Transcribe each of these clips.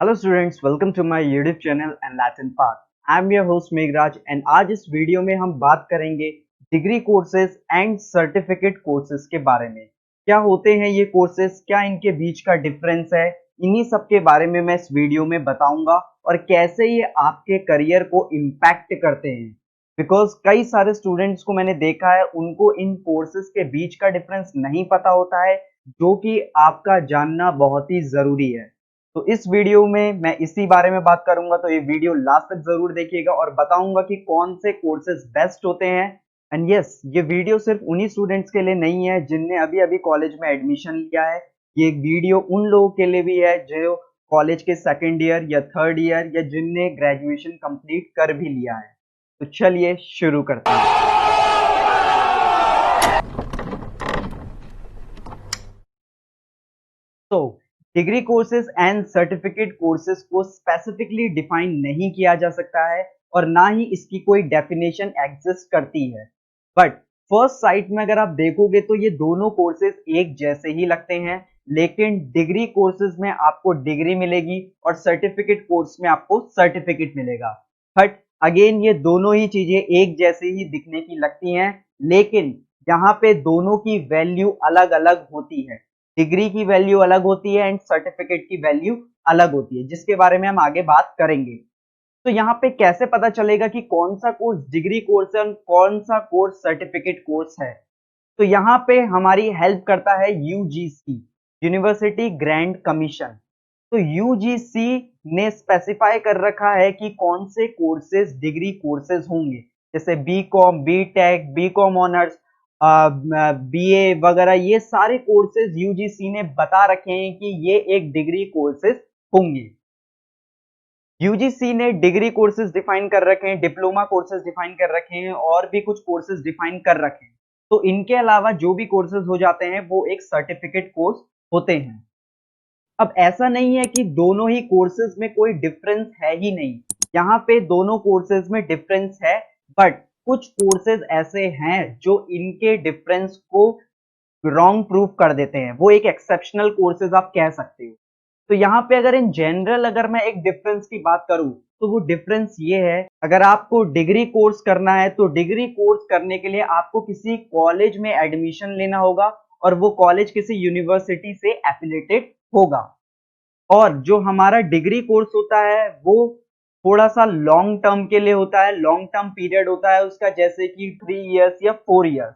Hello students, welcome to my YouTube channel and Latin part. I am your host Meghraj and आज इस video में हम बात करेंगे degree courses and certificate courses के बारे में। क्या होते हैं ये कोर्सेज, क्या इनके बीच का डिफरेंस है, इन्हीं सब के बारे में मैं इस वीडियो में बताऊंगा और कैसे ये आपके करियर को इम्पैक्ट करते हैं। बिकॉज कई सारे स्टूडेंट्स को मैंने देखा है, उनको इन कोर्सेज के बीच का डिफरेंस नहीं पता होता है, जो कि आपका जानना बहुत ही जरूरी है। तो इस वीडियो में मैं इसी बारे में बात करूंगा, तो ये वीडियो लास्ट तक जरूर देखिएगा और बताऊंगा कि कौन से कोर्सेज बेस्ट होते हैं। एंड यस, ये वीडियो सिर्फ उन्हीं स्टूडेंट्स के लिए नहीं है जिनने अभी अभी कॉलेज में एडमिशन लिया है। ये वीडियो उन लोगों के लिए भी है जो कॉलेज के सेकेंड ईयर या थर्ड ईयर या जिनने ग्रेजुएशन कंप्लीट कर भी लिया है। तो चलिए शुरू करते हैं। तो degree courses and certificate courses को स्पेसिफिकली डिफाइन नहीं किया जा सकता है और ना ही इसकी कोई डेफिनेशन एग्जिस्ट करती है। बट फर्स्ट साइट में अगर आप देखोगे तो ये दोनों कोर्सेज एक जैसे ही लगते हैं, लेकिन डिग्री कोर्सेज में आपको डिग्री मिलेगी और सर्टिफिकेट कोर्स में आपको सर्टिफिकेट मिलेगा। बट अगेन ये दोनों ही चीजें एक जैसे ही दिखने की लगती हैं, लेकिन यहाँ पे दोनों की वैल्यू अलग अलग होती है। डिग्री की वैल्यू अलग होती है एंड सर्टिफिकेट की वैल्यू अलग होती है, जिसके बारे में हम आगे बात करेंगे। तो यहाँ पे कैसे पता चलेगा कि कौन सा कोर्स डिग्री कोर्स है और कौन सा कोर्स सर्टिफिकेट कोर्स है? तो यहाँ पे हमारी हेल्प करता है यूजीसी, यूनिवर्सिटी ग्रैंड कमीशन। तो यूजीसी ने स्पेसिफाई कर रखा है कि कौन से कोर्सेज डिग्री कोर्सेज होंगे, जैसे B Com, B Tech, B Com honours, BA वगैरह। ये सारे कोर्सेज यूजीसी ने बता रखे हैं कि ये एक डिग्री कोर्सेज होंगे। यूजीसी ने डिग्री कोर्सेज डिफाइन कर रखे हैं, डिप्लोमा कोर्सेज डिफाइन कर रखे हैं और भी कुछ कोर्सेज डिफाइन कर रखे हैं। तो इनके अलावा जो भी कोर्सेज हो जाते हैं वो एक सर्टिफिकेट कोर्स होते हैं। अब ऐसा नहीं है कि दोनों ही कोर्सेज में कोई डिफरेंस है ही नहीं, यहाँ पे दोनों कोर्सेज में डिफरेंस है। बट कुछ कोर्सेज ऐसे हैं जो इनके डिफरेंस को रॉन्ग प्रूफ कर देते हैं, वो एक एक्सेप्शनल कोर्सेज आप कह सकते हो। तो यहाँ पे अगर इन जनरल अगर मैं एक डिफरेंस की बात करूं तो वो डिफरेंस ये है, अगर आपको डिग्री कोर्स करना है तो डिग्री कोर्स करने के लिए आपको किसी कॉलेज में एडमिशन लेना होगा और वो कॉलेज किसी यूनिवर्सिटी से एफिलिएटेड होगा। और जो हमारा डिग्री कोर्स होता है वो थोड़ा सा लॉन्ग टर्म के लिए होता है, लॉन्ग टर्म पीरियड होता है उसका, जैसे कि 3 इयर्स या 4 years.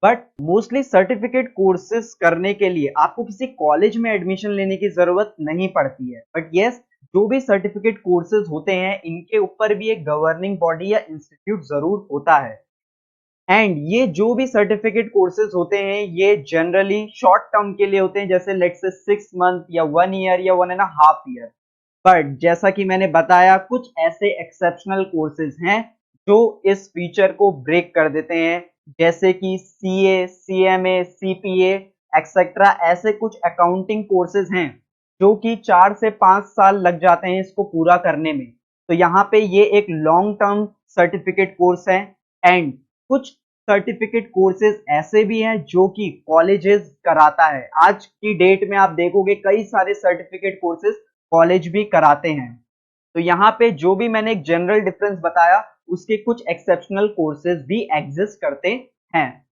But mostly certificate courses करने के लिए आपको किसी कॉलेज में एडमिशन लेने की जरूरत नहीं पड़ती है। बट यस, जो भी सर्टिफिकेट कोर्सेज होते हैं इनके ऊपर भी एक गवर्निंग बॉडी या इंस्टीट्यूट जरूर होता है। एंड ये जो भी सर्टिफिकेट कोर्सेज होते हैं ये जनरली शॉर्ट टर्म के लिए होते हैं, जैसे लेट्स से 6 मंथ या 1 ईयर या 1.5 ईयर। बट जैसा कि मैंने बताया, कुछ ऐसे एक्सेप्शनल कोर्सेज हैं जो इस फीचर को ब्रेक कर देते हैं, जैसे कि सीए, सीएमए, सीपीए एक्सेट्रा। ऐसे कुछ अकाउंटिंग कोर्सेज हैं जो कि 4 से 5 साल लग जाते हैं इसको पूरा करने में। तो यहाँ पे ये एक लॉन्ग टर्म सर्टिफिकेट कोर्स है। एंड कुछ सर्टिफिकेट कोर्सेज ऐसे भी हैं जो कि कॉलेजेस कराता है। आज की डेट में आप देखोगे कई सारे सर्टिफिकेट कोर्सेज कॉलेज भी कराते हैं। तो यहाँ पे जो भी मैंने एक जनरल डिफरेंस बताया उसके कुछ एक्सेप्शनल कोर्सेज भी एग्जिस्ट करते हैं।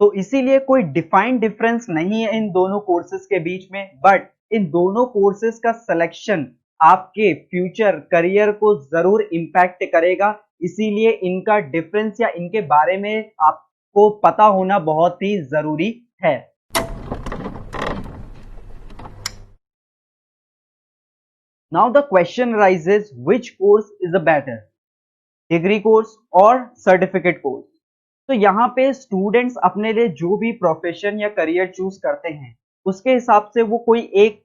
तो इसीलिए कोई डिफाइंड डिफरेंस नहीं है इन दोनों कोर्सेज के बीच में। बट इन दोनों कोर्सेज का सिलेक्शन आपके फ्यूचर करियर को जरूर इंपैक्ट करेगा, इसीलिए इनका डिफरेंस या इनके बारे में आपको पता होना बहुत ही जरूरी है। Now the question rises, which course is a better, degree course और सर्टिफिकेट कोर्स? तो यहाँ पे स्टूडेंट्स अपने लिए जो भी प्रोफेशन या करियर चूज करते हैं उसके हिसाब से वो कोई एक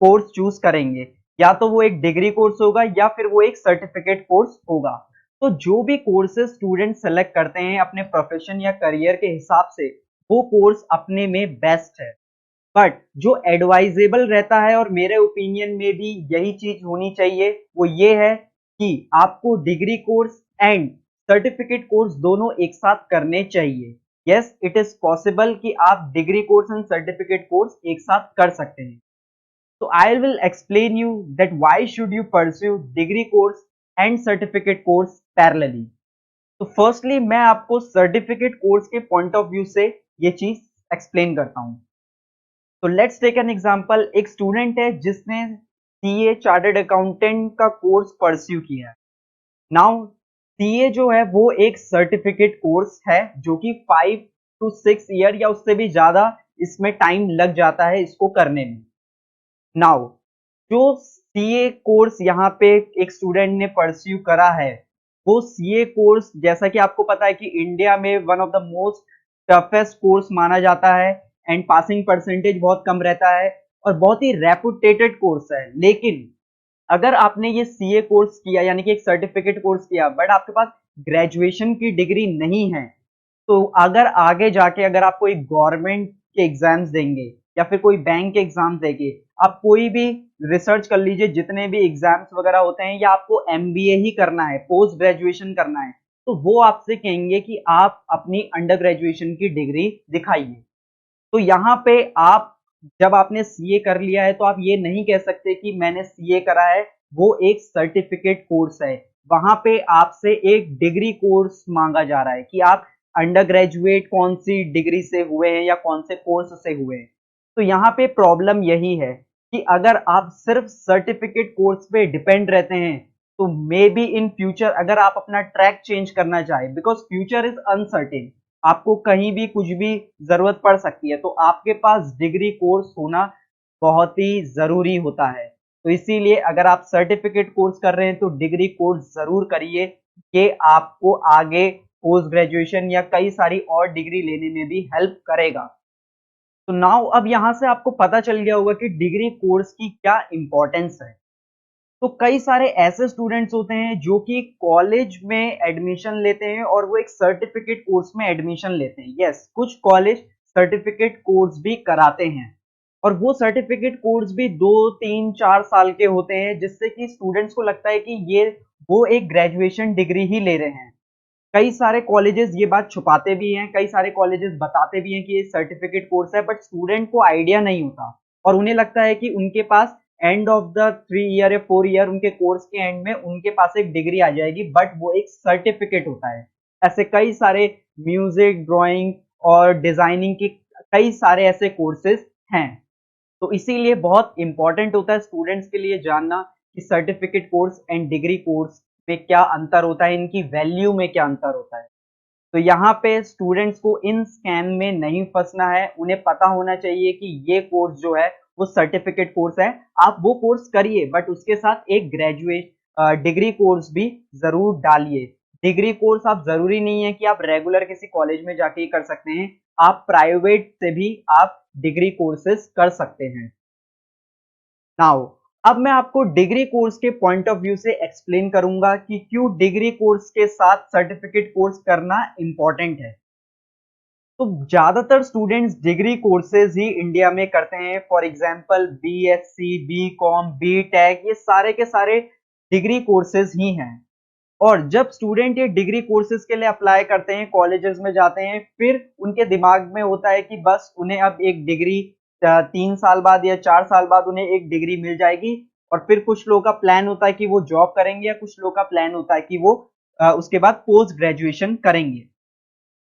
कोर्स चूज करेंगे। या तो वो एक डिग्री कोर्स होगा या फिर वो एक सर्टिफिकेट कोर्स होगा। तो जो भी कोर्सेज स्टूडेंट सेलेक्ट करते हैं अपने प्रोफेशन या करियर के हिसाब से, वो कोर्स अपने में बेस्ट है। बट जो एडवाइजेबल रहता है और मेरे ओपिनियन में भी यही चीज होनी चाहिए, वो ये है कि आपको degree course and certificate course दोनों एक साथ करने चाहिए। यस, इट इज पॉसिबल कि आप degree course and certificate course एक साथ कर सकते हैं। So I will explain you that why should you pursue degree course and certificate course parallelly. तो फर्स्टली मैं आपको सर्टिफिकेट कोर्स के पॉइंट ऑफ व्यू से ये चीज एक्सप्लेन करता हूं। तो लेट्स टेक एन एग्जांपल, एक स्टूडेंट है जिसने सीए चार्टर्ड अकाउंटेंट का कोर्स परस्यू किया है। नाउ सीए जो है वो एक सर्टिफिकेट कोर्स है जो कि 5 to 6 ईयर या उससे भी ज्यादा इसमें टाइम लग जाता है इसको करने में। नाउ जो सीए कोर्स यहाँ पे एक स्टूडेंट ने परस्यू करा है, वो सीए कोर्स जैसा कि आपको पता है कि इंडिया में one of the most toughest course माना जाता है एंड पासिंग परसेंटेज बहुत कम रहता है और बहुत ही रेपुटेटेड कोर्स है। लेकिन अगर आपने ये सीए कोर्स किया यानी कि एक सर्टिफिकेट कोर्स किया बट आपके पास ग्रेजुएशन की डिग्री नहीं है, तो अगर आगे जाके अगर आप कोई गवर्नमेंट के एग्जाम्स देंगे या फिर कोई बैंक के एग्जाम देंगे, आप कोई भी रिसर्च कर लीजिए, जितने भी एग्जाम्स वगैरह होते हैं या आपको एमबीए ही करना है, पोस्ट ग्रेजुएशन करना है, तो वो आपसे कहेंगे कि आप अपनी अंडर ग्रेजुएशन की डिग्री दिखाइए। तो यहाँ पे आप जब आपने सीए कर लिया है तो आप ये नहीं कह सकते कि मैंने सीए करा है, वो एक सर्टिफिकेट कोर्स है। वहां पे आपसे एक डिग्री कोर्स मांगा जा रहा है कि आप अंडर ग्रेजुएट कौन सी डिग्री से हुए हैं या कौन से कोर्स से हुए हैं। तो यहाँ पे प्रॉब्लम यही है कि अगर आप सिर्फ सर्टिफिकेट कोर्स पे डिपेंड रहते हैं तो मे बी इन फ्यूचर अगर आप अपना ट्रैक चेंज करना चाहें, बिकॉज फ्यूचर इज अनसर्टेन, आपको कहीं भी कुछ भी जरूरत पड़ सकती है, तो आपके पास डिग्री कोर्स होना बहुत ही जरूरी होता है। तो इसीलिए अगर आप सर्टिफिकेट कोर्स कर रहे हैं तो डिग्री कोर्स जरूर करिए, कि आपको आगे पोस्ट ग्रेजुएशन या कई सारी और डिग्री लेने में भी हेल्प करेगा। तो नाउ अब यहां से आपको पता चल गया होगा कि डिग्री कोर्स की क्या इंपॉर्टेंस है। तो कई सारे ऐसे स्टूडेंट्स होते हैं जो कि कॉलेज में एडमिशन लेते हैं और वो एक सर्टिफिकेट कोर्स में एडमिशन लेते हैं। यस, कुछ कॉलेज सर्टिफिकेट कोर्स भी कराते हैं और वो सर्टिफिकेट कोर्स भी 2 3 4 साल के होते हैं, जिससे कि स्टूडेंट्स को लगता है कि ये वो एक ग्रेजुएशन डिग्री ही ले रहे हैं। कई सारे कॉलेजेस ये बात छुपाते भी हैं, कई सारे कॉलेजेस बताते भी हैं कि ये सर्टिफिकेट कोर्स है, बट स्टूडेंट को आइडिया नहीं होता और उन्हें लगता है कि उनके पास एंड ऑफ द 3 ईयर या 4 ईयर उनके कोर्स के एंड में उनके पास एक डिग्री आ जाएगी, बट वो एक सर्टिफिकेट होता है। ऐसे कई सारे म्यूजिक, ड्राइंग और डिजाइनिंग के कई सारे ऐसे कोर्सेज हैं। तो इसीलिए बहुत इंपॉर्टेंट होता है स्टूडेंट्स के लिए जानना कि certificate course and degree course में क्या अंतर होता है, इनकी वैल्यू में क्या अंतर होता है। तो यहाँ पे स्टूडेंट्स को इन स्कैम में नहीं फंसना है, उन्हें पता होना चाहिए कि ये कोर्स जो है वो सर्टिफिकेट कोर्स है, आप वो कोर्स करिए बट उसके साथ एक ग्रेजुएट डिग्री कोर्स भी जरूर डालिए। डिग्री कोर्स आप जरूरी नहीं है कि आप रेगुलर किसी कॉलेज में जाके ही कर सकते हैं, आप प्राइवेट से भी आप डिग्री कोर्सेज कर सकते हैं। नाउ अब मैं आपको डिग्री कोर्स के पॉइंट ऑफ व्यू से एक्सप्लेन करूंगा कि क्यों डिग्री कोर्स के साथ सर्टिफिकेट कोर्स करना इंपॉर्टेंट है। तो ज्यादातर स्टूडेंट्स डिग्री कोर्सेज ही इंडिया में करते हैं। For example BSc, BCom, BTech, ये सारे के सारे डिग्री कोर्सेज ही हैं। और जब स्टूडेंट ये डिग्री कोर्सेज के लिए अप्लाई करते हैं, कॉलेजेस में जाते हैं, फिर उनके दिमाग में होता है कि बस उन्हें अब एक डिग्री 3 साल बाद या 4 साल बाद उन्हें एक डिग्री मिल जाएगी और फिर कुछ लोगों का प्लान होता है कि वो जॉब करेंगे या कुछ लोगों का प्लान होता है कि वो उसके बाद पोस्ट ग्रेजुएशन करेंगे।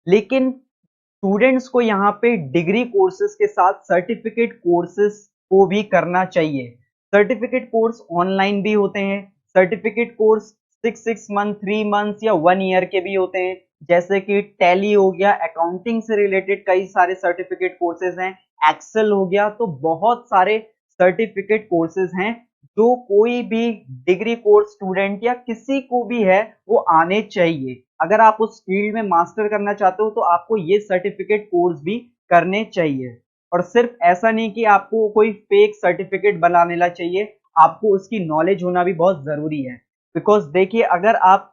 लेकिन स्टूडेंट्स को यहाँ पे डिग्री कोर्सेज के साथ सर्टिफिकेट कोर्सेज को भी करना चाहिए। सर्टिफिकेट कोर्स ऑनलाइन भी होते हैं, सर्टिफिकेट कोर्स 6 6 मंथ, 3 मंथ्स या 1 ईयर के भी होते हैं, जैसे कि टैली हो गया, अकाउंटिंग से रिलेटेड कई सारे सर्टिफिकेट कोर्सेज हैं, एक्सेल हो गया। तो बहुत सारे सर्टिफिकेट कोर्सेज हैं जो कोई भी डिग्री कोर्स स्टूडेंट या किसी को भी है वो आने चाहिए। अगर आप उस फील्ड में मास्टर करना चाहते हो तो आपको ये सर्टिफिकेट कोर्स भी करने चाहिए। और सिर्फ ऐसा नहीं कि आपको कोई फेक सर्टिफिकेट बना लेना चाहिए, आपको उसकी नॉलेज होना भी बहुत जरूरी है। बिकॉज देखिए, अगर आप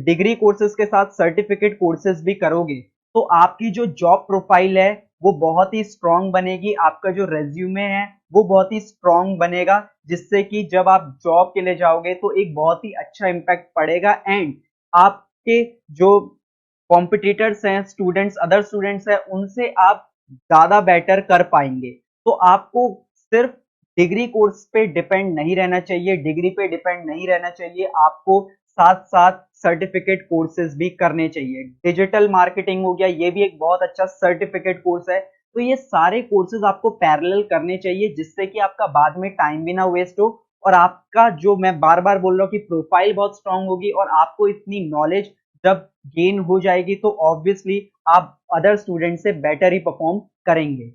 डिग्री कोर्सेज के साथ सर्टिफिकेट कोर्सेज भी करोगे तो आपकी जो जॉब प्रोफाइल है वो बहुत ही स्ट्रांग बनेगी, आपका जो रेज्यूमे है वो बहुत ही स्ट्रांग बनेगा, जिससे कि जब आप जॉब के लिए जाओगे तो एक बहुत ही अच्छा इम्पैक्ट पड़ेगा एंड आपके जो कॉम्पिटिटर्स हैं, स्टूडेंट्स, अदर स्टूडेंट्स हैं, उनसे आप ज्यादा बेटर कर पाएंगे। तो आपको सिर्फ डिग्री कोर्स पे डिपेंड नहीं रहना चाहिए, डिग्री पे डिपेंड नहीं रहना चाहिए, आपको साथ साथ सर्टिफिकेट कोर्सेज भी करने चाहिए। डिजिटल मार्केटिंग हो गया, ये भी एक बहुत अच्छा सर्टिफिकेट कोर्स है। तो ये सारे कोर्सेज आपको पैरेलल करने चाहिए, जिससे कि आपका बाद में टाइम भी ना वेस्ट हो, और आपका जो मैं बार बार बोल रहा हूँ कि प्रोफाइल बहुत स्ट्रांग होगी, और आपको इतनी नॉलेज जब गेन हो जाएगी तो ऑब्वियसली आप अदर स्टूडेंट से बेटर ही परफॉर्म करेंगे।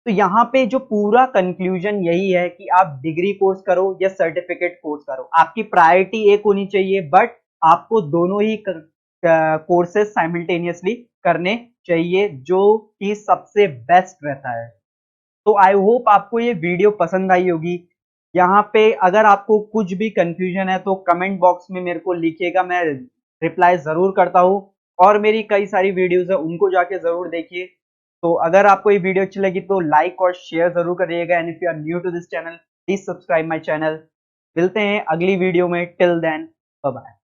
तो यहाँ पे जो पूरा कंक्लूजन यही है कि आप डिग्री कोर्स करो या सर्टिफिकेट कोर्स करो, आपकी प्रायोरिटी एक होनी चाहिए, बट आपको दोनों ही कोर्सेज साइमल्टेनियसली करने चाहिए, जो कि सबसे बेस्ट रहता है। तो आई होप आपको ये वीडियो पसंद आई होगी। यहाँ पे अगर आपको कुछ भी कंफ्यूजन है तो कमेंट बॉक्स में मेरे को लिखिएगा, मैं रिप्लाई जरूर करता हूँ। और मेरी कई सारी वीडियोस है, उनको जाके जरूर देखिए। तो अगर आपको ये वीडियो अच्छी लगी तो लाइक और शेयर जरूर करिएगा, and if you are new to this channel please subscribe my channel. मिलते हैं अगली वीडियो में, टिल देन बाय बाय।